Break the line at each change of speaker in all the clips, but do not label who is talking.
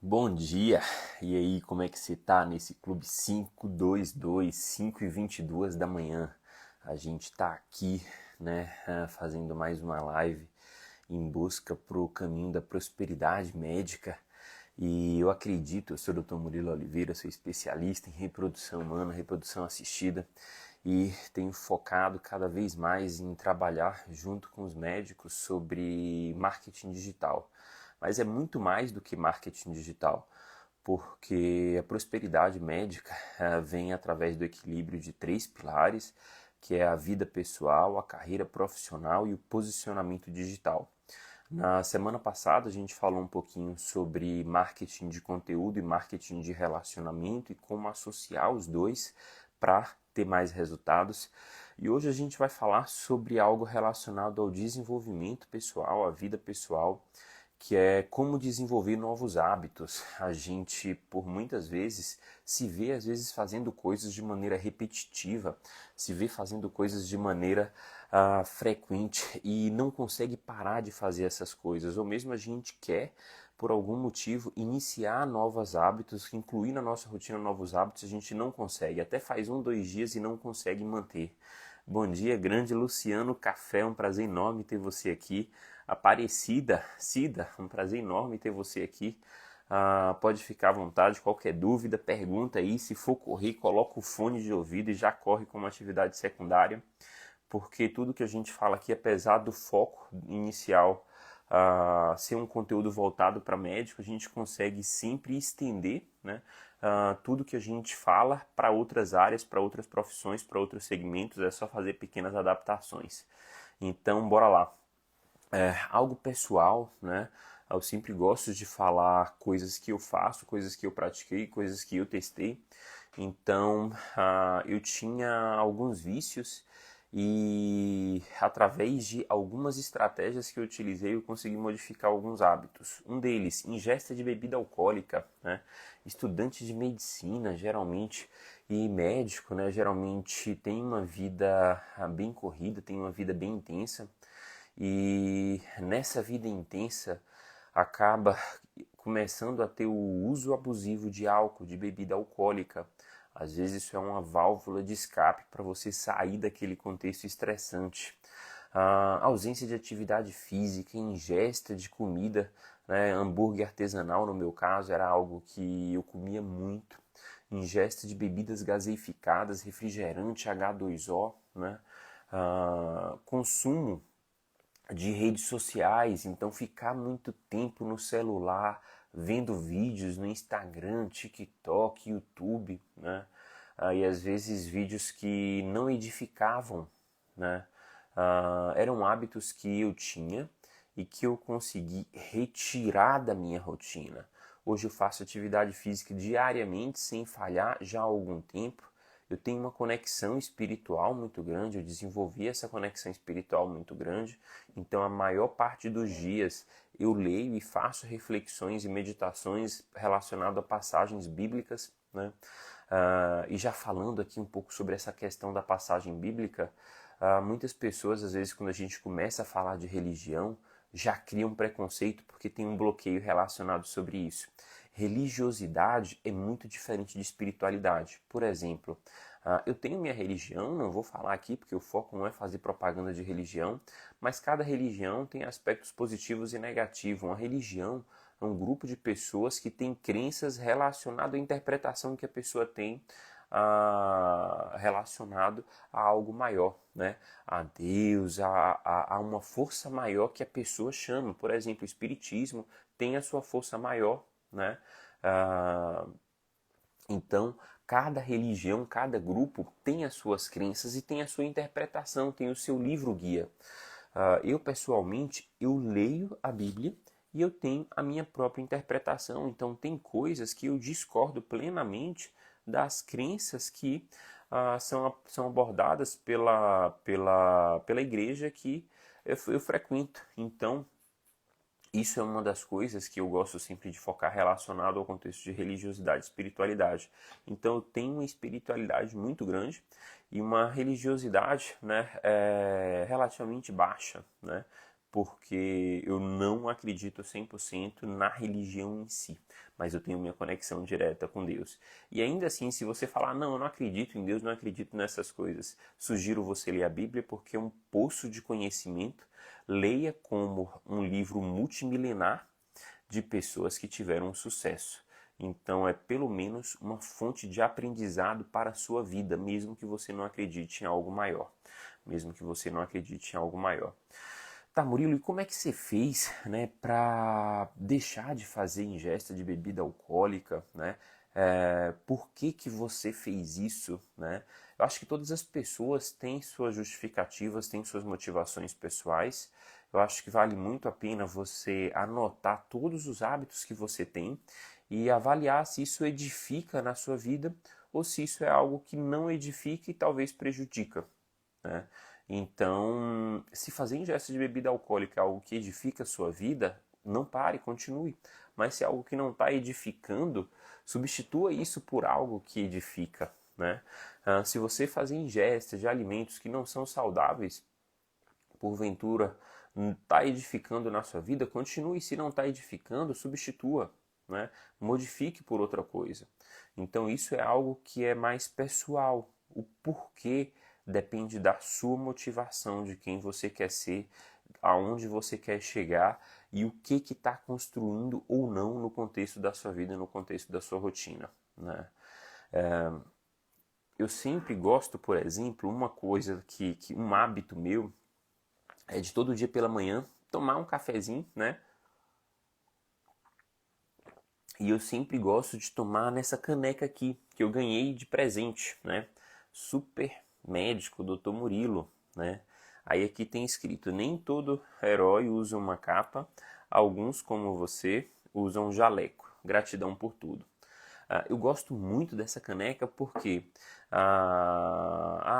Bom dia! E aí, como é que você tá nesse Clube 522, 5h22 da manhã? A gente tá aqui, né, fazendo mais uma live em busca pro caminho da prosperidade médica. E eu acredito, eu sou o Dr. Murilo Oliveira, sou especialista em reprodução humana, reprodução assistida e tenho focado cada vez mais em trabalhar junto com os médicos sobre marketing digital. Mas é muito mais do que marketing digital, porque a prosperidade médica vem através do equilíbrio de três pilares, que é a vida pessoal, a carreira profissional e o posicionamento digital. Na semana passada a gente falou um pouquinho sobre marketing de conteúdo e marketing de relacionamento e como associar os dois para ter mais resultados. E hoje a gente vai falar sobre algo relacionado ao desenvolvimento pessoal, à vida pessoal, que é como desenvolver novos hábitos. A gente, por muitas vezes, se vê às vezes fazendo coisas de maneira repetitiva, se vê fazendo coisas de maneira frequente e não consegue parar de fazer essas coisas. Ou mesmo a gente quer, por algum motivo, iniciar novos hábitos, incluir na nossa rotina novos hábitos, a gente não consegue. Até faz 1, 2 dias e não consegue manter. Bom dia, grande Luciano Café, um prazer enorme ter você aqui. Aparecida, Cida, um prazer enorme ter você aqui. Pode ficar à vontade, qualquer dúvida, pergunta aí. Se for correr, coloca o fone de ouvido e já corre como atividade secundária, porque tudo que a gente fala aqui, apesar do foco inicial ser um conteúdo voltado para médico, a gente consegue sempre estender, né, tudo que a gente fala para outras áreas, para outras profissões, para outros segmentos, é só fazer pequenas adaptações. Então, bora lá. Algo pessoal, né? Eu sempre gosto de falar coisas que eu faço, coisas que eu pratiquei, coisas que eu testei. Então, eu tinha alguns vícios e através de algumas estratégias que eu utilizei, eu consegui modificar alguns hábitos. Um deles, ingesta de bebida alcoólica, né? Estudante de medicina, geralmente, e médico, né? Geralmente tem uma vida bem corrida, tem uma vida bem intensa. E nessa vida intensa acaba começando a ter o uso abusivo de álcool, de bebida alcoólica. Às vezes isso é uma válvula de escape para você sair daquele contexto estressante. A ausência de atividade física, ingesta de comida, né, hambúrguer artesanal no meu caso era algo que eu comia muito. Ingesta de bebidas gaseificadas, refrigerante H2O, né, consumo de redes sociais, então ficar muito tempo no celular, vendo vídeos no Instagram, TikTok, YouTube, né? E às vezes vídeos que não edificavam, né? Eram hábitos que eu tinha e que eu consegui retirar da minha rotina. Hoje eu faço atividade física diariamente sem falhar já há algum tempo. Eu tenho uma conexão espiritual muito grande, eu desenvolvi essa conexão espiritual muito grande, então a maior parte dos dias eu leio e faço reflexões e meditações relacionadas a passagens bíblicas, né? E já falando aqui um pouco sobre essa questão da passagem bíblica, muitas pessoas, às vezes, quando a gente começa a falar de religião, já criam preconceito porque tem um bloqueio relacionado sobre isso. Religiosidade é muito diferente de espiritualidade. Por exemplo, eu tenho minha religião, não vou falar aqui porque o foco não é fazer propaganda de religião, mas cada religião tem aspectos positivos e negativos. Uma religião é um grupo de pessoas que tem crenças relacionadas à interpretação que a pessoa tem relacionado a algo maior, né? A Deus, a uma força maior que a pessoa chama. Por exemplo, o Espiritismo tem a sua força maior, né? Ah, então, cada religião, cada grupo tem as suas crenças e tem a sua interpretação, tem o seu livro-guia. Eu, pessoalmente, eu leio a Bíblia e eu tenho a minha própria interpretação. Então, tem coisas que eu discordo plenamente das crenças que são abordadas pela igreja que eu frequento. Então, isso é uma das coisas que eu gosto sempre de focar relacionado ao contexto de religiosidade e espiritualidade. Então eu tenho uma espiritualidade muito grande e uma religiosidade, né, relativamente baixa, né? porque eu não acredito 100% na religião em si, mas eu tenho minha conexão direta com Deus. E ainda assim, se você falar, não, eu não acredito em Deus, não acredito nessas coisas, sugiro você ler a Bíblia porque é um poço de conhecimento. Leia como um livro multimilenar de pessoas que tiveram sucesso. Então é pelo menos uma fonte de aprendizado para a sua vida, mesmo que você não acredite em algo maior. Mesmo que você não acredite em algo maior. Tá, Murilo, e como é que você fez, né, para deixar de fazer ingesta de bebida alcoólica, né? Por que que você fez isso, né? Eu acho que todas as pessoas têm suas justificativas, têm suas motivações pessoais. Eu acho que vale muito a pena você anotar todos os hábitos que você tem e avaliar se isso edifica na sua vida ou se isso é algo que não edifica e talvez prejudica, né? Então, se fazer ingesta de bebida alcoólica é algo que edifica a sua vida, não pare, continue. Mas se é algo que não está edificando, substitua isso por algo que edifica, né? Se você fazer ingesta de alimentos que não são saudáveis, porventura está edificando na sua vida, continue. Se não está edificando, substitua, né? Modifique por outra coisa. Então isso é algo que é mais pessoal. O porquê depende da sua motivação, de quem você quer ser, aonde você quer chegar e o que está construindo ou não no contexto da sua vida, no contexto da sua rotina, né? Eu sempre gosto, por exemplo, uma coisa que um hábito meu é de todo dia pela manhã tomar um cafezinho, né? E eu sempre gosto de tomar nessa caneca aqui, que eu ganhei de presente, né? Super médico, Dr. Murilo, né? Aí aqui tem escrito, nem todo herói usa uma capa, alguns como você usam um jaleco. Gratidão por tudo. Eu gosto muito dessa caneca porque,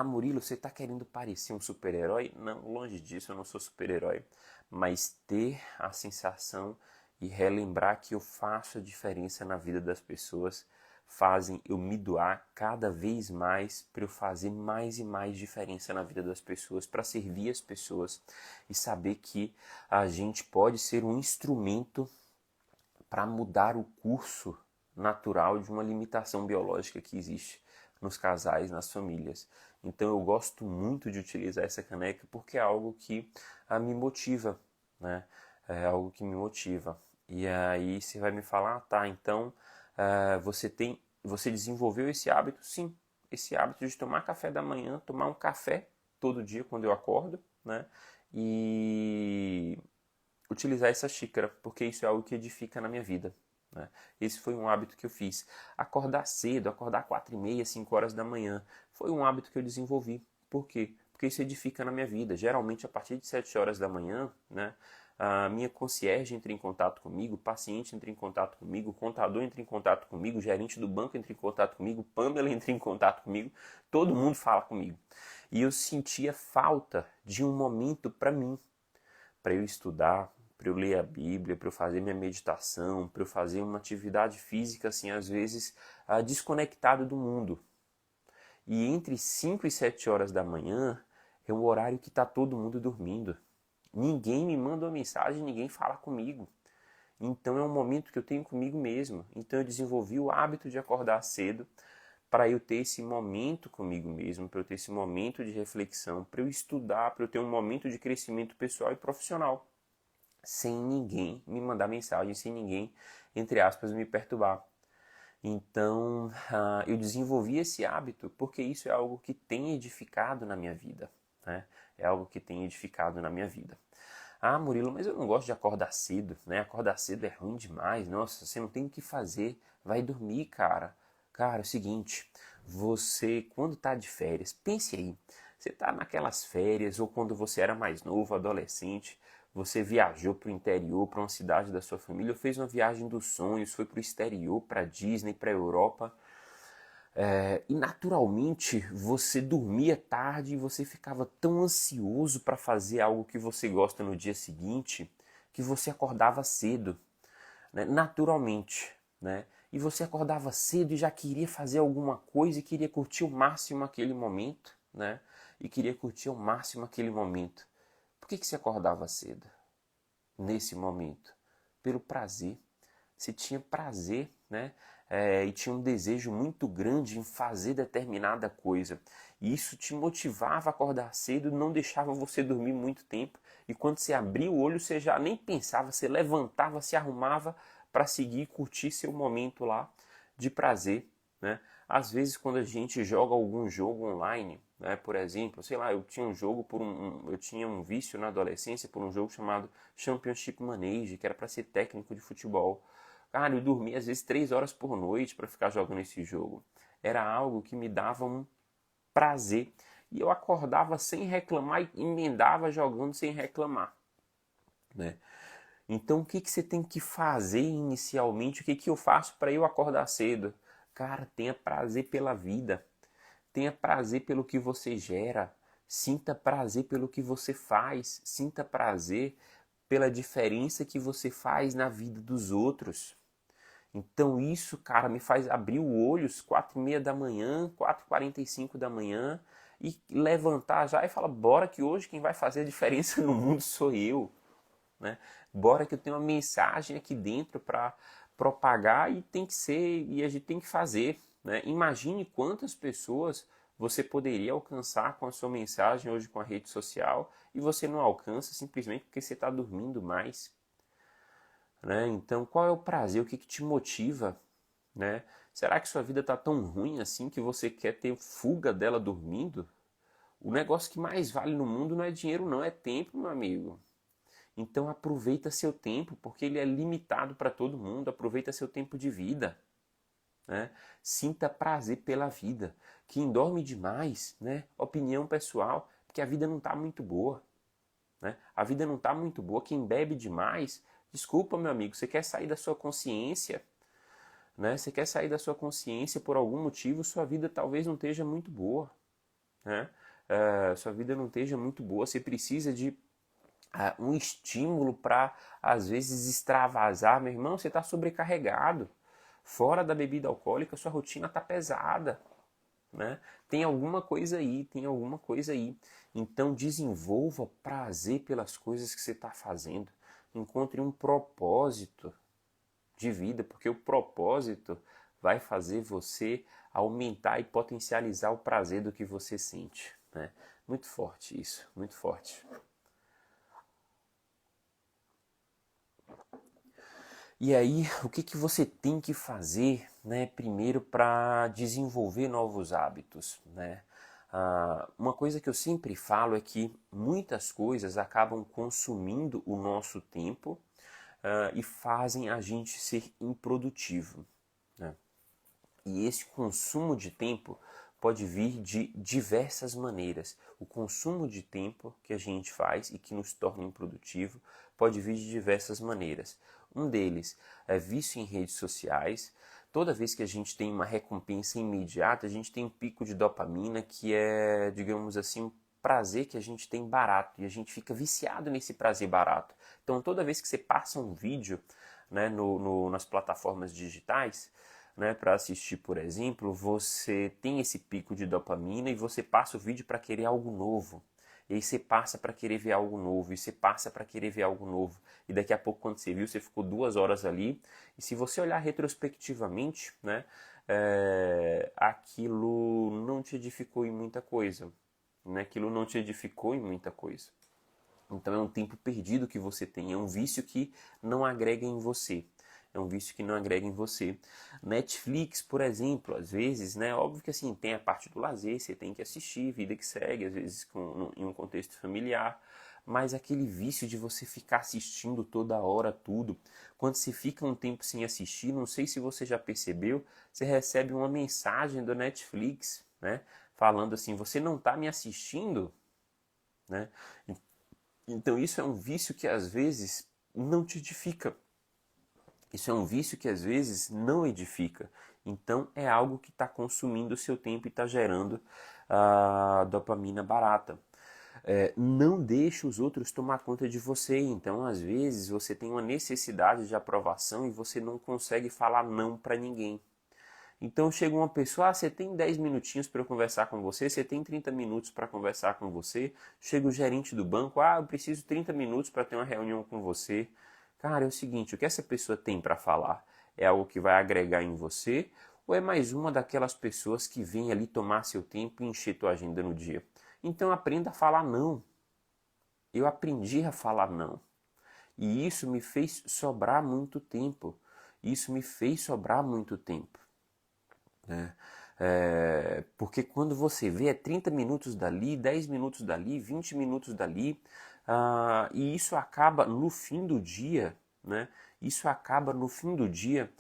Murilo, você está querendo parecer um super-herói? Não, longe disso, eu não sou super-herói. Mas ter a sensação e relembrar que eu faço a diferença na vida das pessoas fazem eu me doar cada vez mais para eu fazer mais e mais diferença na vida das pessoas, para servir as pessoas e saber que a gente pode ser um instrumento para mudar o curso natural de uma limitação biológica que existe nos casais, nas famílias. Então eu gosto muito de utilizar essa caneca porque é algo que me motiva, né? É algo que me motiva. E aí você vai me falar, tá, então você desenvolveu esse hábito? Sim, esse hábito de tomar café da manhã, tomar um café todo dia quando eu acordo, né? E utilizar essa xícara, porque isso é algo que edifica na minha vida, né? Esse foi um hábito que eu fiz. Acordar cedo, acordar 4h30, 5 horas da manhã, foi um hábito que eu desenvolvi. Por quê? Porque isso edifica na minha vida. Geralmente, a partir de 7 horas da manhã, né, a minha concierge entra em contato comigo, o paciente entra em contato comigo, o contador entra em contato comigo, o gerente do banco entra em contato comigo, Pamela entra em contato comigo, todo mundo fala comigo. E eu sentia falta de um momento para mim, para eu estudar, para eu ler a Bíblia, para eu fazer minha meditação, para eu fazer uma atividade física, assim, às vezes desconectado do mundo. E entre 5 e 7 horas da manhã é o horário que está todo mundo dormindo. Ninguém me manda uma mensagem, ninguém fala comigo. Então é um momento que eu tenho comigo mesmo. Então eu desenvolvi o hábito de acordar cedo para eu ter esse momento comigo mesmo, para eu ter esse momento de reflexão, para eu estudar, para eu ter um momento de crescimento pessoal e profissional, sem ninguém me mandar mensagem, sem ninguém, entre aspas, me perturbar. Então, eu desenvolvi esse hábito porque isso é algo que tem edificado na minha vida, né? É algo que tem edificado na minha vida. Murilo, mas eu não gosto de acordar cedo, né? Acordar cedo é ruim demais. Nossa, você não tem o que fazer. Vai dormir, cara. Cara, é o seguinte, você, quando tá de férias, pense aí. Você tá naquelas férias, ou quando você era mais novo, adolescente, você viajou para o interior, para uma cidade da sua família, ou fez uma viagem dos sonhos, foi para o exterior, para Disney, para Europa. E naturalmente você dormia tarde e você ficava tão ansioso para fazer algo que você gosta no dia seguinte que você acordava cedo, né? Naturalmente, né? E você acordava cedo e já queria fazer alguma coisa e queria curtir ao máximo aquele momento, né? E queria curtir ao máximo aquele momento. Por que você acordava cedo? nesse momento? Pelo prazer. Você tinha prazer, né? E tinha um desejo muito grande em fazer determinada coisa. E isso te motivava a acordar cedo, não deixava você dormir muito tempo. E quando você abria o olho, você já nem pensava, você levantava, se arrumava para seguir e curtir seu momento lá de prazer, né? Às vezes quando a gente joga algum jogo online, né, por exemplo, sei lá, eu tinha um jogo eu tinha um vício na adolescência por um jogo chamado Championship Manager, que era para ser técnico de futebol. Cara, eu dormia às vezes 3 horas por noite para ficar jogando esse jogo. Era algo que me dava um prazer. E eu acordava sem reclamar e emendava jogando sem reclamar, né? Então, o que você tem que fazer inicialmente? O que eu faço para eu acordar cedo? Cara, tenha prazer pela vida. Tenha prazer pelo que você gera. Sinta prazer pelo que você faz. Sinta prazer pela diferença que você faz na vida dos outros. Então isso, cara, me faz abrir o olho às 4h30 da manhã, 4h45 da manhã e levantar já e falar, bora que hoje quem vai fazer a diferença no mundo sou eu, né? Bora que eu tenho uma mensagem aqui dentro para propagar e tem que ser, e a gente tem que fazer, né? Imagine quantas pessoas você poderia alcançar com a sua mensagem hoje com a rede social e você não alcança simplesmente porque você está dormindo mais, né? Então, qual é o prazer? O que te motiva, né? Será que sua vida está tão ruim assim que você quer ter fuga dela dormindo? O negócio que mais vale no mundo não é dinheiro, não, é tempo, meu amigo. Então aproveita seu tempo, porque ele é limitado para todo mundo. Aproveita seu tempo de vida, né? Sinta prazer pela vida. Quem dorme demais, né? Opinião pessoal, porque a vida não está muito boa, né? A vida não está muito boa. Quem bebe demais, desculpa, meu amigo, você quer sair da sua consciência, né? Você quer sair da sua consciência por algum motivo, sua vida talvez não esteja muito boa, né? Sua vida não esteja muito boa. Você precisa de um estímulo para, às vezes, extravasar. Meu irmão, você está sobrecarregado. Fora da bebida alcoólica, sua rotina está pesada, né? Tem alguma coisa aí, tem alguma coisa aí. Então desenvolva prazer pelas coisas que você está fazendo. Encontre um propósito de vida, porque o propósito vai fazer você aumentar e potencializar o prazer do que você sente, né? Muito forte isso, muito forte. E aí, o que você tem que fazer, né, primeiro para desenvolver novos hábitos, né? Uma coisa que eu sempre falo é que muitas coisas acabam consumindo o nosso tempo e fazem a gente ser improdutivo, né? E esse consumo de tempo pode vir de diversas maneiras. O consumo de tempo que a gente faz e que nos torna improdutivo pode vir de diversas maneiras. Um deles é vício em redes sociais. Toda vez que a gente tem uma recompensa imediata, a gente tem um pico de dopamina que é, digamos assim, um prazer que a gente tem barato e a gente fica viciado nesse prazer barato. Então, toda vez que você passa um vídeo, né, nas plataformas digitais, né, para assistir, por exemplo, você tem esse pico de dopamina e você passa o vídeo para querer algo novo. E aí você passa para querer ver algo novo, e você passa para querer ver algo novo. E daqui a pouco, quando você viu, você ficou 2 horas ali. E se você olhar retrospectivamente, né, aquilo não te edificou em muita coisa. Né? Aquilo não te edificou em muita coisa. Então é um tempo perdido que você tem, é um vício que não agrega em você. É um vício que não agrega em você. Netflix, por exemplo, às vezes, né? Óbvio que assim, tem a parte do lazer, você tem que assistir, vida que segue, às vezes em um contexto familiar. Mas aquele vício de você ficar assistindo toda hora tudo, quando você fica um tempo sem assistir, não sei se você já percebeu, você recebe uma mensagem do Netflix, né? Falando assim, você não está me assistindo, né? Então isso é um vício que às vezes não te edifica. Isso é um vício que às vezes não edifica. Então é algo que está consumindo o seu tempo e está gerando a dopamina barata. Não deixe os outros tomar conta de você. Então às vezes você tem uma necessidade de aprovação e você não consegue falar não para ninguém. Então chega uma pessoa, você tem 10 minutinhos para eu conversar com você, você tem 30 minutos para conversar com você. Chega o gerente do banco, eu preciso de 30 minutos para ter uma reunião com você. Cara, é o seguinte, o que essa pessoa tem para falar? É algo que vai agregar em você? Ou é mais uma daquelas pessoas que vem ali tomar seu tempo e encher tua agenda no dia? Então aprenda a falar não. Eu aprendi a falar não. E isso me fez sobrar muito tempo. Isso me fez sobrar muito tempo. Né? Porque quando você vê, é 30 minutos dali, 10 minutos dali, 20 minutos dali, e isso acaba no fim do dia, né? Isso acaba no fim do dia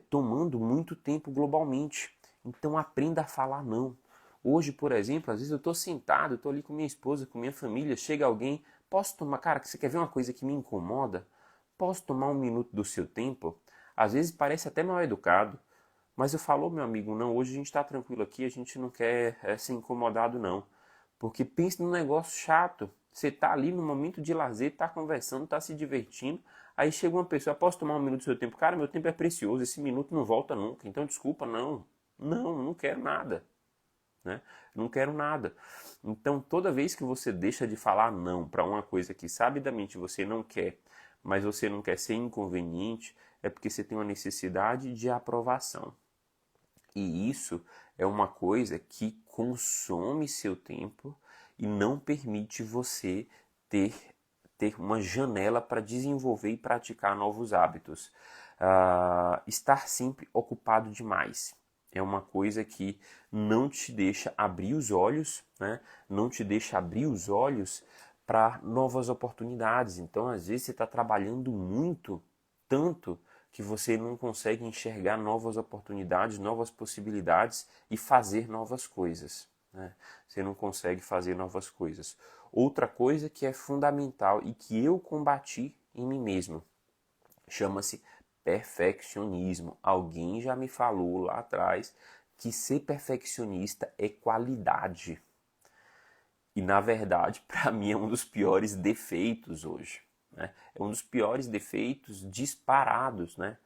tomando muito tempo globalmente. Então aprenda a falar não. Hoje, por exemplo, às vezes eu estou sentado, estou ali com minha esposa, com minha família, chega alguém, posso tomar, cara, você quer ver uma coisa que me incomoda? Posso tomar um minuto do seu tempo? Às vezes parece até mal educado, mas eu falo, meu amigo, não, hoje a gente está tranquilo aqui, a gente não quer ser incomodado não. Porque pense num negócio chato. Você está ali no momento de lazer, está conversando, está se divertindo, aí chega uma pessoa, posso tomar um minuto do seu tempo? Cara, meu tempo é precioso, esse minuto não volta nunca, então desculpa, não. Não quero nada. Né? Não quero nada. Então, toda vez que você deixa de falar não para uma coisa que sabidamente você não quer, mas você não quer ser inconveniente, é porque você tem uma necessidade de aprovação. E isso é uma coisa que consome seu tempo e não permite você ter uma janela para desenvolver e praticar novos hábitos. Estar sempre ocupado demais é uma coisa que não te deixa abrir os olhos, né? Não te deixa abrir os olhos para novas oportunidades. Então, às vezes, você está trabalhando muito, tanto que você não consegue enxergar novas oportunidades, novas possibilidades e fazer novas coisas. Né? Você não consegue fazer novas coisas. Outra coisa que é fundamental e que eu combati em mim mesmo chama-se perfeccionismo. Alguém já me falou lá atrás que ser perfeccionista é qualidade. E na verdade, para mim, é um dos piores defeitos hoje. Né? É um dos piores defeitos disparados. Né?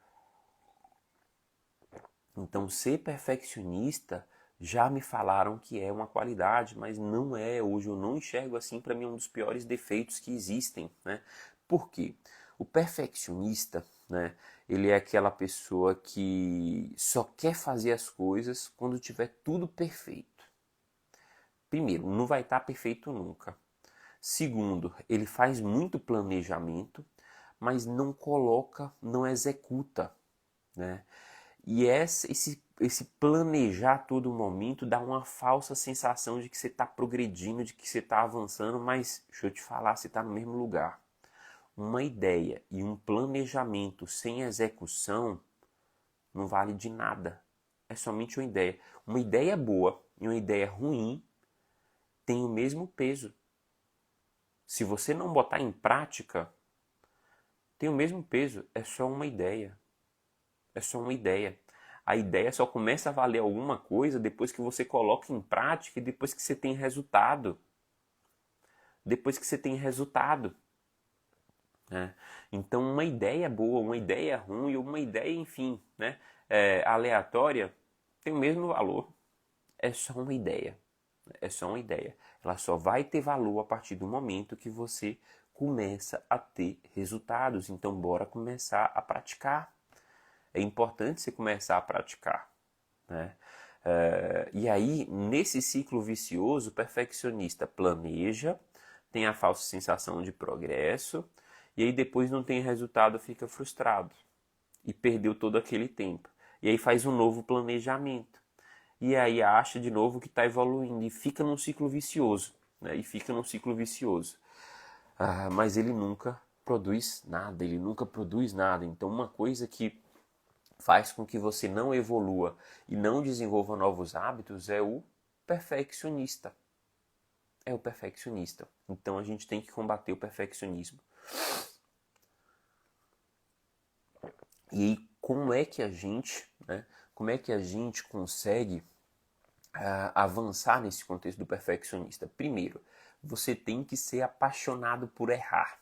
Então, ser perfeccionista já me falaram que é uma qualidade, mas não é. Hoje eu não enxergo assim. Para mim, é um dos piores defeitos que existem. Né? Por quê? O perfeccionista, né, ele é aquela pessoa que só quer fazer as coisas quando tiver tudo perfeito. Primeiro, não vai estar perfeito nunca. Segundo, ele faz muito planejamento, mas não coloca, não executa, né? E esse planejar a todo momento dá uma falsa sensação de que você está progredindo, de que você está avançando, mas deixa eu te falar, você está no mesmo lugar. Uma ideia e um planejamento sem execução não vale de nada. É somente uma ideia. Uma ideia boa e uma ideia ruim têm o mesmo peso. Se você não botar em prática, tem o mesmo peso. É só uma ideia. É só uma ideia. A ideia só começa a valer alguma coisa depois que você coloca em prática e depois que você tem resultado. Depois que você tem resultado. Né? Então, uma ideia boa, uma ideia ruim, uma ideia, enfim, né, aleatória, tem o mesmo valor. É só uma ideia. É só uma ideia. Ela só vai ter valor a partir do momento que você começa a ter resultados. Então, bora começar a praticar. É importante você começar a praticar. Né? E aí, nesse ciclo vicioso, o perfeccionista planeja, tem a falsa sensação de progresso, e aí depois não tem resultado, fica frustrado e perdeu todo aquele tempo. E aí faz um novo planejamento. E aí acha de novo que está evoluindo e fica num ciclo vicioso. Né? E fica num ciclo vicioso. Mas ele nunca produz nada, ele nunca produz nada. Então uma coisa que faz com que você não evolua e não desenvolva novos hábitos é o perfeccionista. É o perfeccionista. Então a gente tem que combater o perfeccionismo. E aí, como é que a gente, né, como é que a gente consegue avançar nesse contexto do perfeccionista? Primeiro, você tem que ser apaixonado por errar.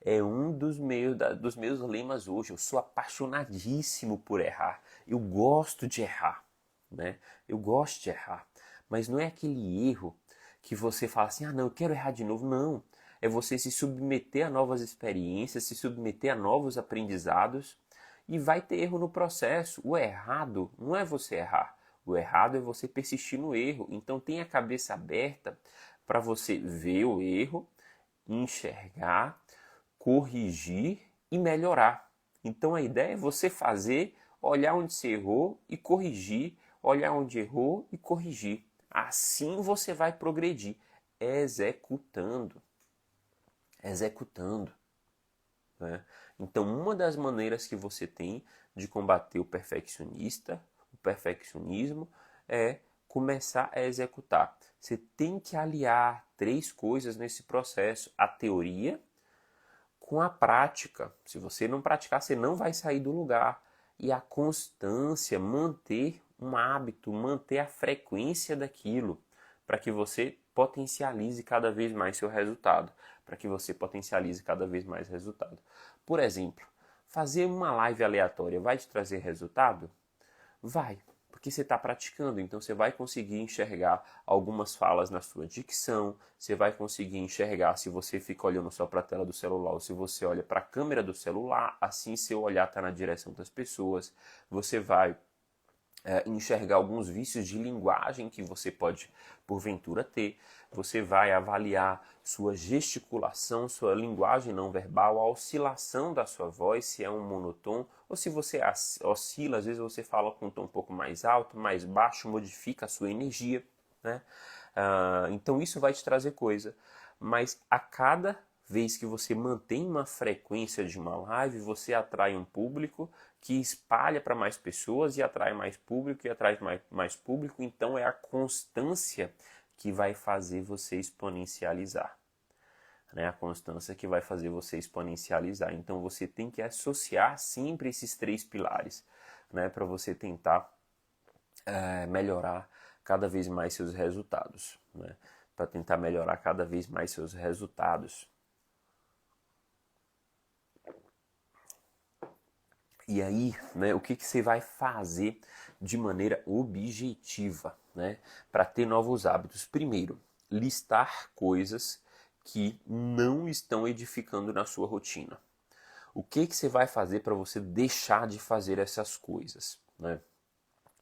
É um dos meus lemas hoje. Eu sou apaixonadíssimo por errar. Eu gosto de errar, né? Eu gosto de errar. Mas não é aquele erro que você fala assim, ah não, eu quero errar de novo. Não. É você se submeter a novas experiências, se submeter a novos aprendizados e vai ter erro no processo. O errado não é você errar. O errado é você persistir no erro. Então tenha a cabeça aberta para você ver o erro, enxergar, corrigir e melhorar. Então a ideia é você fazer, olhar onde você errou e corrigir, olhar onde errou e corrigir. Assim você vai progredir, executando. Executando. Né? Então, uma das maneiras que você tem de combater o perfeccionismo, é começar a executar. Você tem que aliar três coisas nesse processo: a teoria com a prática. Se você não praticar, você não vai sair do lugar. E a constância, manter um hábito, manter a frequência daquilo, para que você potencialize cada vez mais seu resultado, para que você potencialize cada vez mais resultado. Por exemplo, fazer uma live aleatória vai te trazer resultado? Vai, porque você está praticando, então você vai conseguir enxergar algumas falas na sua dicção, você vai conseguir enxergar se você fica olhando só para a tela do celular ou se você olha para a câmera do celular, assim seu olhar está na direção das pessoas, você vai enxergar alguns vícios de linguagem que você pode, porventura, ter. Você vai avaliar sua gesticulação, sua linguagem não verbal, a oscilação da sua voz, se é um monotom, ou se você oscila, às vezes você fala com um tom um pouco mais alto, mais baixo, modifica a sua energia, né? Então isso vai te trazer coisa. Mas a cada vez que você mantém uma frequência de uma live, você atrai um público que espalha para mais pessoas e atrai mais público e atrai mais público. Então é a constância que vai fazer você exponencializar. Né? A constância que vai fazer você exponencializar. Então você tem que associar sempre esses três pilares, né? Para você tentar melhorar cada vez mais seus resultados. Né? Para tentar melhorar cada vez mais seus resultados. E aí, né, o que você vai fazer de maneira objetiva, né, para ter novos hábitos? Primeiro, listar coisas que não estão edificando na sua rotina. O que você vai fazer para você deixar de fazer essas coisas? Né?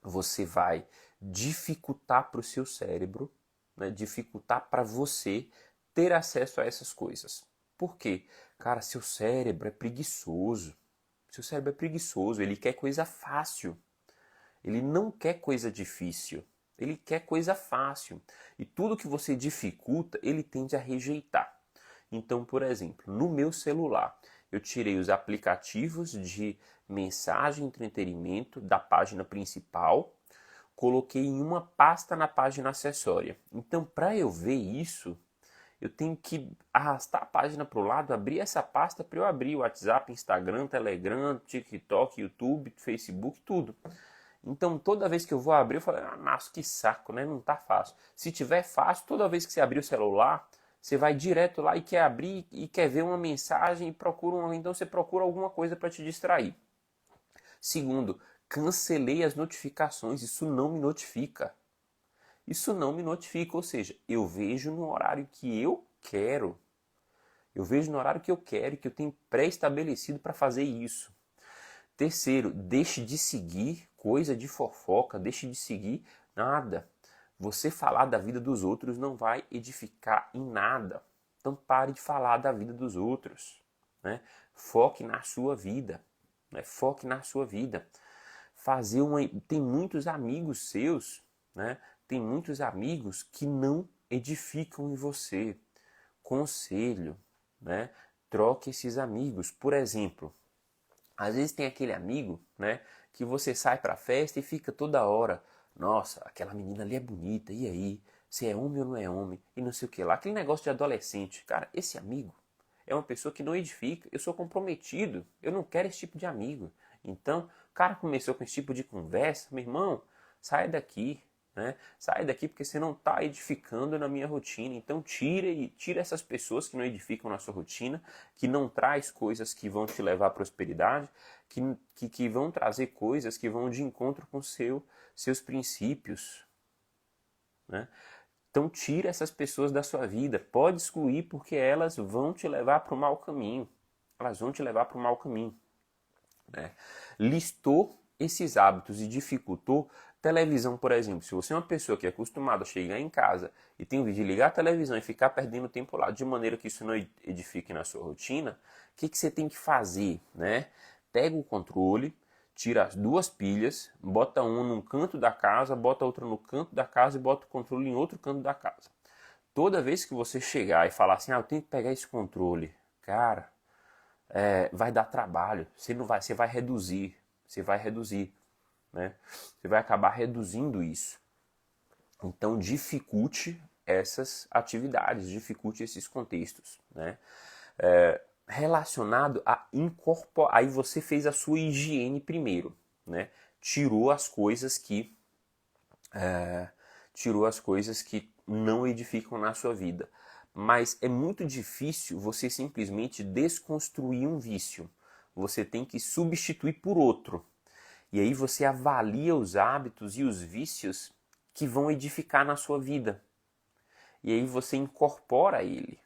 Você vai dificultar para o seu cérebro, né, dificultar para você ter acesso a essas coisas. Por quê? Cara, seu cérebro é preguiçoso. Seu cérebro é preguiçoso, ele quer coisa fácil. Ele não quer coisa difícil. Ele quer coisa fácil. E tudo que você dificulta, ele tende a rejeitar. Então, por exemplo, no meu celular, eu tirei os aplicativos de mensagem e entretenimento da página principal, coloquei em uma pasta na página acessória. Então, para eu ver isso, eu tenho que arrastar a página para o lado, abrir essa pasta para eu abrir o WhatsApp, Instagram, Telegram, TikTok, YouTube, Facebook, tudo. Então, toda vez que eu vou abrir, eu falo, nossa, que saco, né? Não tá fácil. Se tiver fácil, toda vez que você abrir o celular, você vai direto lá e quer abrir e quer ver uma mensagem e então você procura alguma coisa para te distrair. Segundo, cancelei as notificações, isso não me notifica. Isso não me notifica, ou seja, eu vejo no horário que eu quero. Eu vejo no horário que eu quero e que eu tenho pré-estabelecido para fazer isso. Terceiro, deixe de seguir coisa de fofoca, deixe de seguir nada. Você falar da vida dos outros não vai edificar em nada. Então pare de falar da vida dos outros. Né? Foque na sua vida. Né? Foque na sua vida. Tem muitos amigos seus, né? Tem muitos amigos que não edificam em você. Conselho, né? Troque esses amigos. Por exemplo, às vezes tem aquele amigo, né, que você sai pra festa e fica toda hora, nossa, aquela menina ali é bonita, e aí? Você é homem ou não é homem? E não sei o que lá. Aquele negócio de adolescente. Cara, esse amigo é uma pessoa que não edifica. Eu sou comprometido. Eu não quero esse tipo de amigo. Então, o cara começou com esse tipo de conversa, meu irmão, sai daqui. né? Sai daqui porque você não está edificando na minha rotina. Então tira essas pessoas que não edificam na sua rotina, que não traz coisas que vão te levar à prosperidade, que vão trazer coisas que vão de encontro com seus princípios, né? Então tira essas pessoas da sua vida. Pode excluir porque elas vão te levar para o mau caminho. Elas vão te levar para o mau caminho, né? Listou esses hábitos e dificultou. Televisão, por exemplo. Se você é uma pessoa que é acostumada a chegar em casa e tem o vídeo de ligar a televisão e ficar perdendo tempo lá, de maneira que isso não edifique na sua rotina, o que você tem que fazer, né? Pega o controle, tira as duas pilhas, bota um num canto da casa, bota outra no canto da casa e bota o controle em outro canto da casa. Toda vez que você chegar e falar assim, eu tenho que pegar esse controle, cara, vai dar trabalho, você vai reduzir, né? Você vai acabar reduzindo isso. Então dificulte essas atividades, dificulte esses contextos, né? Relacionado a incorporar, aí você fez a sua higiene primeiro, né? Tirou as coisas que não edificam na sua vida. Mas é muito difícil você simplesmente desconstruir um vício. Você tem que substituir por outro. E aí você avalia os hábitos e os vícios que vão edificar na sua vida. E aí você incorpora ele.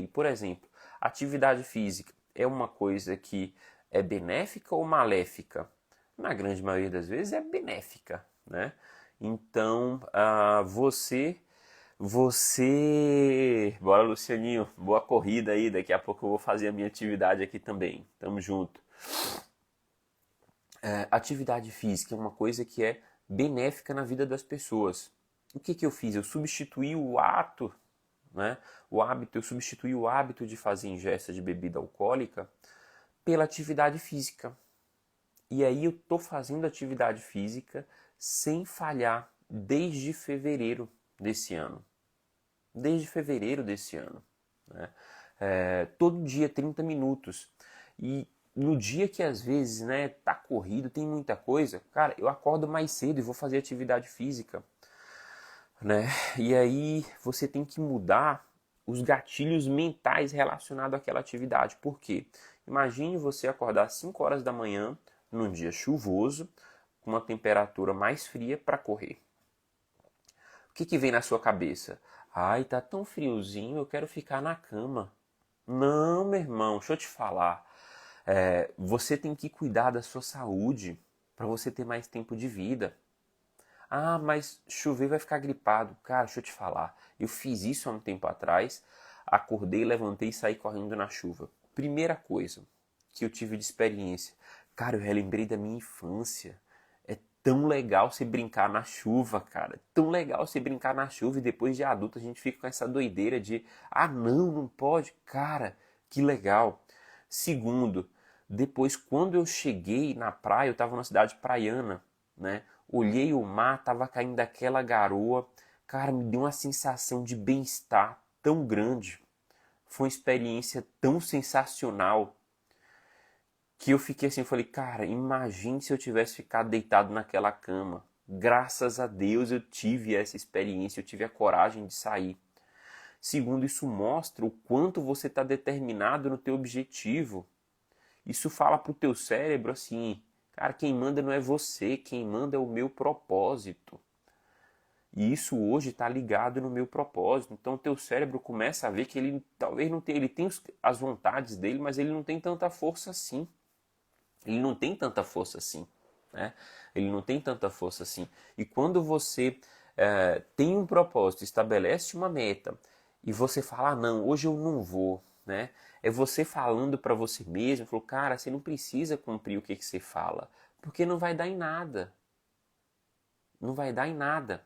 Por exemplo, atividade física é uma coisa que é benéfica ou maléfica? Na grande maioria das vezes é benéfica, né? Então, bora, Lucianinho, boa corrida aí, daqui a pouco eu vou fazer a minha atividade aqui também. Tamo junto. Atividade física é uma coisa que é benéfica na vida das pessoas. O que eu fiz? Eu substituí o ato, né? Eu substituí o hábito de fazer ingesta de bebida alcoólica pela atividade física. E aí eu tô fazendo atividade física sem falhar desde fevereiro desse ano. Né? Todo dia 30 minutos. E no dia que às vezes, né, tá corrido, tem muita coisa, cara, eu acordo mais cedo e vou fazer atividade física, né? E aí você tem que mudar os gatilhos mentais relacionados àquela atividade. Por quê? Imagine você acordar às 5 horas da manhã, num dia chuvoso, com uma temperatura mais fria para correr. O que vem na sua cabeça? Ai, tá tão friozinho, eu quero ficar na cama. Não, meu irmão, deixa eu te falar. Você tem que cuidar da sua saúde para você ter mais tempo de vida. Ah, mas chover vai ficar gripado. Cara, deixa eu te falar. Eu fiz isso há um tempo atrás. Acordei, levantei e saí correndo na chuva. Primeira coisa que eu tive de experiência. Cara, eu relembrei da minha infância. É tão legal você brincar na chuva, cara. É tão legal você brincar na chuva e depois de adulto a gente fica com essa doideira de não pode. Cara, que legal. Segundo, depois quando eu cheguei na praia, eu estava numa cidade praiana, né? Olhei o mar, tava caindo aquela garoa. Cara, me deu uma sensação de bem-estar tão grande. Foi uma experiência tão sensacional que eu fiquei assim, eu falei, cara, imagine se eu tivesse ficado deitado naquela cama. Graças a Deus eu tive essa experiência, eu tive a coragem de sair. Segundo, isso mostra o quanto você está determinado no teu objetivo. Isso fala pro teu cérebro assim, cara, quem manda não é você, quem manda é o meu propósito. E isso hoje está ligado no meu propósito. Então o teu cérebro começa a ver que ele talvez não tenha, ele tem as vontades dele, mas ele não tem tanta força assim. Ele não tem tanta força assim, né? Ele não tem tanta força assim. E quando você tem um propósito, estabelece uma meta e você fala, não, hoje eu não vou, né? É você falando para você mesmo, falou, cara, você não precisa cumprir o que você fala, porque não vai dar em nada. Não vai dar em nada.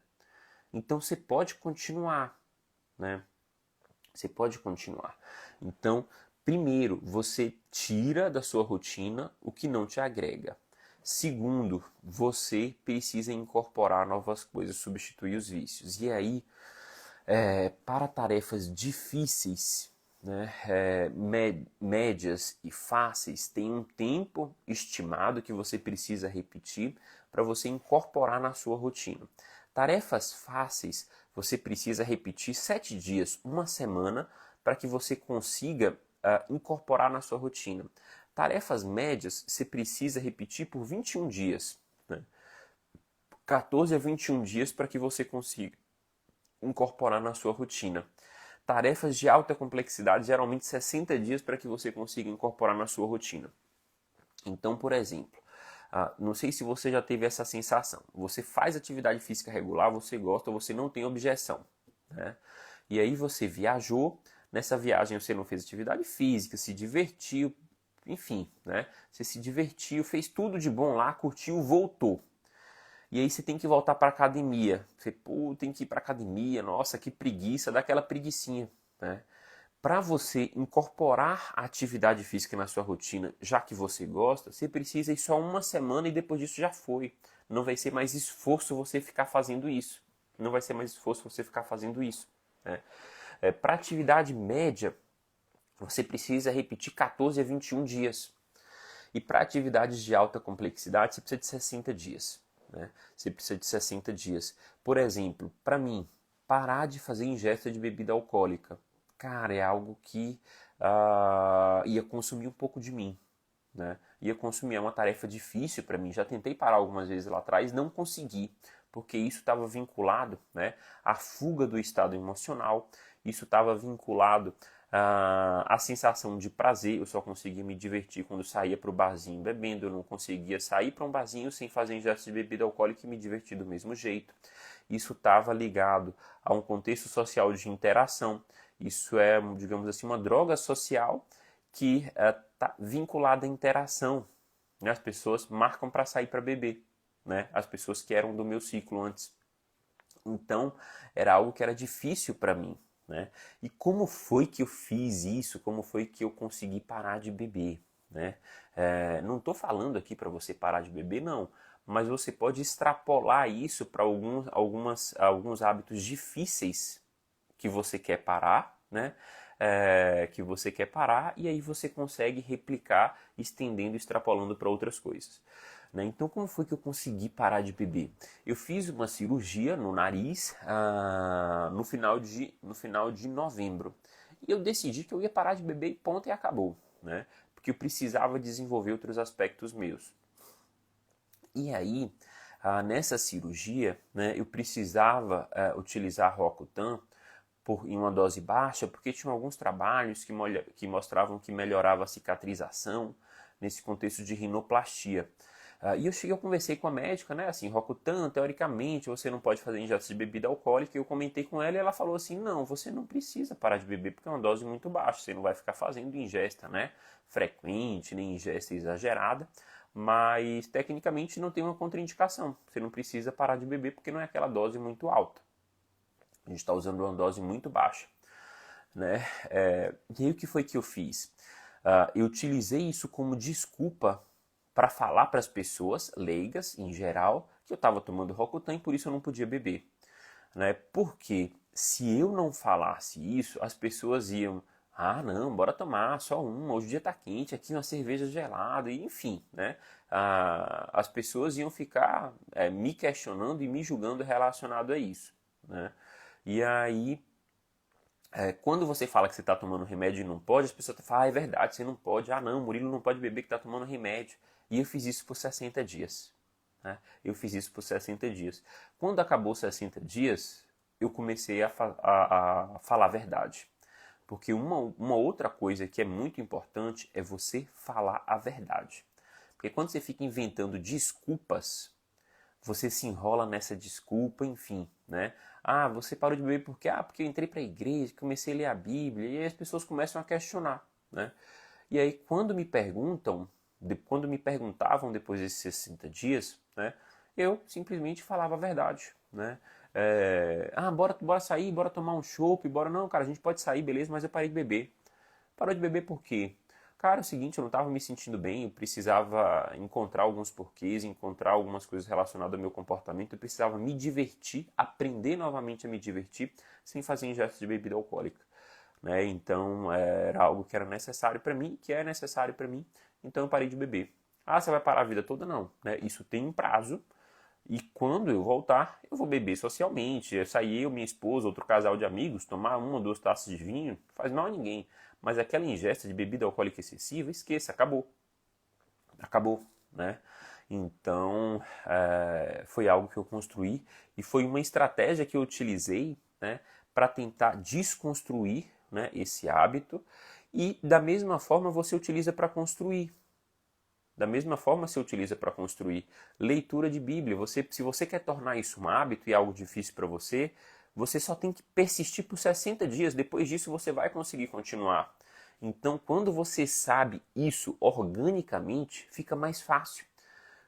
Então você pode continuar, né? Você pode continuar. Então, primeiro, você tira da sua rotina o que não te agrega. Segundo, você precisa incorporar novas coisas, substituir os vícios. E aí, para tarefas difíceis, né, médias e fáceis têm um tempo estimado que você precisa repetir para você incorporar na sua rotina. Tarefas fáceis você precisa repetir 7 dias, uma semana, para que você consiga incorporar na sua rotina. Tarefas médias você precisa repetir por 21 dias, né? 14 a 21 dias para que você consiga incorporar na sua rotina. Tarefas de alta complexidade, geralmente 60 dias para que você consiga incorporar na sua rotina. Então, por exemplo, não sei se você já teve essa sensação. Você faz atividade física regular, você gosta, você não tem objeção, né? E aí você viajou, nessa viagem você não fez atividade física, se divertiu, enfim, né? Você se divertiu, fez tudo de bom lá, curtiu, voltou. E aí você tem que voltar para academia. Você, pô, tem que ir para academia, nossa, que preguiça, dá aquela preguicinha, né? Para você incorporar a atividade física na sua rotina, já que você gosta, você precisa ir só uma semana e depois disso já foi. Não vai ser mais esforço você ficar fazendo isso. Não vai ser mais esforço você ficar fazendo isso, né? Para atividade média, você precisa repetir 14 a 21 dias. E para atividades de alta complexidade, você precisa de 60 dias, né? Você precisa de 60 dias. Por exemplo, para mim, parar de fazer ingesta de bebida alcoólica, cara, é algo que ia consumir um pouco de mim, né? Ia consumir, é uma tarefa difícil para mim. Já tentei parar algumas vezes lá atrás, não consegui, porque isso estava vinculado, né, à fuga do estado emocional, isso estava vinculado à sensação de prazer. Eu só conseguia me divertir quando saía para o barzinho bebendo, eu não conseguia sair para um barzinho sem fazer ingesta de bebida alcoólica e me divertir do mesmo jeito. Isso estava ligado a um contexto social de interação. Isso é, digamos assim, uma droga social que está vinculada à interação, né? As pessoas marcam para sair para beber, né? As pessoas que eram do meu ciclo antes. Então, era algo que era difícil para mim, né? E como foi que eu fiz isso? Como foi que eu consegui parar de beber, né? Não estou falando aqui para você parar de beber, não. Mas você pode extrapolar isso para alguns hábitos difíceis que você quer parar, né? Que você quer parar, e aí você consegue replicar, estendendo, extrapolando para outras coisas, né? Então, como foi que eu consegui parar de beber? Eu fiz uma cirurgia no nariz no final de novembro. E eu decidi que eu ia parar de beber e ponto, e acabou, né? Porque eu precisava desenvolver outros aspectos meus. E aí, nessa cirurgia, né, eu precisava utilizar Roacutan em uma dose baixa, porque tinham alguns trabalhos que mostravam que melhorava a cicatrização nesse contexto de rinoplastia. E eu conversei com a médica, né, assim, Roacutan, teoricamente, você não pode fazer ingesta de bebida alcoólica. Eu comentei com ela e ela falou assim, não, você não precisa parar de beber porque é uma dose muito baixa, você não vai ficar fazendo ingesta, né, frequente, nem ingesta exagerada, mas tecnicamente não tem uma contraindicação, você não precisa parar de beber porque não é aquela dose muito alta. A gente está usando uma dose muito baixa, né? E aí o que foi que eu fiz? Eu utilizei isso como desculpa para falar para as pessoas leigas, em geral, que eu estava tomando Roacutan e por isso eu não podia beber, né? Porque se eu não falasse isso, as pessoas iam, não, bora tomar só uma, hoje o dia tá quente, aqui uma cerveja gelada, e enfim, né? As pessoas iam ficar me questionando e me julgando relacionado a isso, né? E aí, quando você fala que você está tomando remédio e não pode, as pessoas falam, é verdade, você não pode. Não, Murilo não pode beber que está tomando remédio. E eu fiz isso por 60 dias. Né? Eu fiz isso por 60 dias. Quando acabou 60 dias, eu comecei a falar a verdade. Porque uma outra coisa que é muito importante é você falar a verdade. Porque quando você fica inventando desculpas, você se enrola nessa desculpa, enfim, né? Você parou de beber porque eu entrei para a igreja, comecei a ler a Bíblia, e aí as pessoas começam a questionar, né? E aí quando me perguntavam depois desses 60 dias, né, eu simplesmente falava a verdade, né? Bora sair, bora tomar um chopp, bora não, cara, a gente pode sair, beleza, mas eu parei de beber. Parou de beber por quê? Cara, é o seguinte, eu não estava me sentindo bem, eu precisava encontrar alguns porquês, encontrar algumas coisas relacionadas ao meu comportamento, eu precisava me divertir, aprender novamente a me divertir, sem fazer ingesta de bebida alcoólica. né? Então era algo que era necessário para mim, que é necessário para mim, então eu parei de beber. Ah, você vai parar a vida toda? Não, né? Isso tem um prazo, e quando eu voltar, eu vou beber socialmente. Eu sair eu, minha esposa, outro casal de amigos, tomar 1 ou 2 taças de vinho, não faz mal a ninguém. Mas aquela ingesta de bebida alcoólica excessiva, esqueça, acabou. Acabou, né? Então, foi algo que eu construí e foi uma estratégia que eu utilizei, né, para tentar desconstruir, né, esse hábito, e da mesma forma você utiliza para construir. Da mesma forma se utiliza para construir leitura de Bíblia. Se você quer tornar isso um hábito e algo difícil para você, você só tem que persistir por 60 dias. Depois disso você vai conseguir continuar. Então, quando você sabe isso organicamente, fica mais fácil.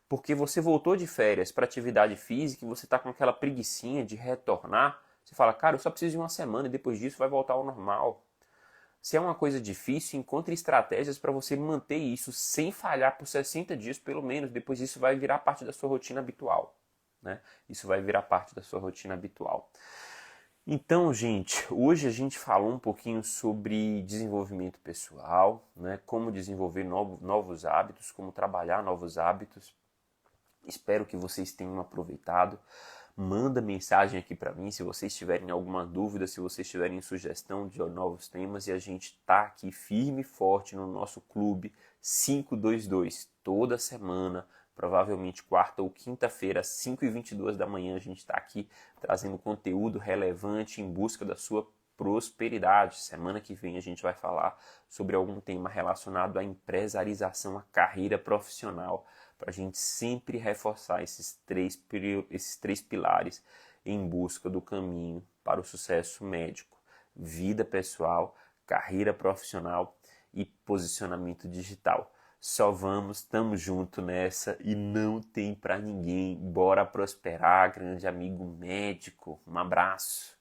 Porque você voltou de férias para atividade física e você está com aquela preguicinha de retornar. Você fala, cara, eu só preciso de uma semana e depois disso vai voltar ao normal. Se é uma coisa difícil, encontre estratégias para você manter isso sem falhar por 60 dias pelo menos. Depois isso vai virar parte da sua rotina habitual, né? Isso vai virar parte da sua rotina habitual. Então, gente, hoje a gente falou um pouquinho sobre desenvolvimento pessoal, né? Como desenvolver novos hábitos, como trabalhar novos hábitos. Espero que vocês tenham aproveitado. Manda mensagem aqui para mim se vocês tiverem alguma dúvida, se vocês tiverem sugestão de novos temas, e a gente tá aqui firme e forte no nosso clube 522 toda semana, provavelmente quarta ou quinta-feira às 5h22 da manhã. A gente está aqui trazendo conteúdo relevante em busca da sua prosperidade. Semana que vem a gente vai falar sobre algum tema relacionado à empresarização, à carreira profissional, para a gente sempre reforçar esses três pilares em busca do caminho para o sucesso médico: vida pessoal, carreira profissional e posicionamento digital. Só vamos, tamo junto nessa e não tem para ninguém. Bora prosperar, grande amigo médico. Um abraço.